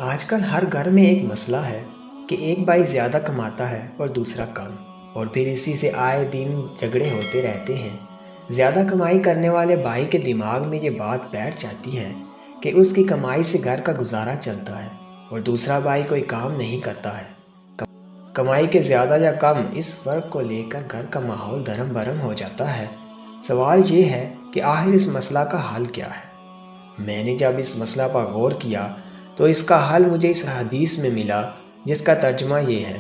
آج کل ہر گھر میں ایک مسئلہ ہے کہ ایک بھائی زیادہ کماتا ہے اور دوسرا کم، اور پھر اسی سے آئے دن جھگڑے ہوتے رہتے ہیں۔ زیادہ کمائی کرنے والے بھائی کے دماغ میں یہ بات بیٹھ جاتی ہے کہ اس کی کمائی سے گھر کا گزارا چلتا ہے، اور دوسرا بھائی کوئی کام نہیں کرتا ہے۔ کمائی کے زیادہ یا کم اس فرق کو لے کر گھر کا ماحول دھرم برہم ہو جاتا ہے۔ سوال یہ ہے کہ آخر اس مسئلہ کا حل کیا ہے؟ میں نے جب اس مسئلہ پر غور کیا تو اس کا حل مجھے اس حدیث میں ملا، جس کا ترجمہ یہ ہے۔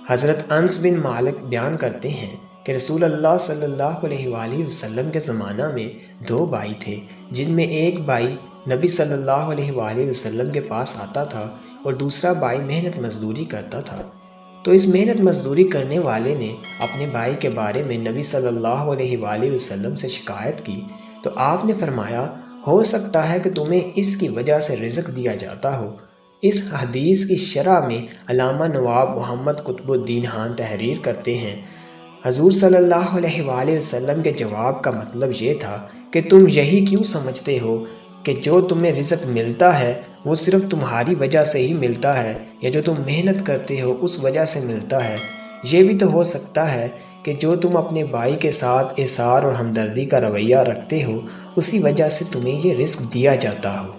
حضرت انس بن مالک بیان کرتے ہیں کہ رسول اللہ صلی اللہ علیہ وآلہ وسلم کے زمانہ میں 2 بھائی تھے، جن میں ایک بھائی نبی صلی اللہ علیہ وآلہ وسلم کے پاس آتا تھا اور دوسرا بھائی محنت مزدوری کرتا تھا۔ تو اس محنت مزدوری کرنے والے نے اپنے بھائی کے بارے میں نبی صلی اللہ علیہ وآلہ وسلم سے شکایت کی، تو آپ نے فرمایا، ہو سکتا ہے کہ تمہیں اس کی وجہ سے رزق دیا جاتا ہو۔ اس حدیث کی شرح میں علامہ نواب محمد قطب الدین خان تحریر کرتے ہیں، حضور صلی اللہ علیہ وآلہ وسلم کے جواب کا مطلب یہ تھا کہ تم یہی کیوں سمجھتے ہو کہ جو تمہیں رزق ملتا ہے وہ صرف تمہاری وجہ سے ہی ملتا ہے، یا جو تم محنت کرتے ہو اس وجہ سے ملتا ہے؟ یہ بھی تو ہو سکتا ہے کہ جو تم اپنے بھائی کے ساتھ ایثار اور ہمدردی کا رویہ رکھتے ہو اسی وجہ سے تمہیں یہ رزق دیا جاتا ہو۔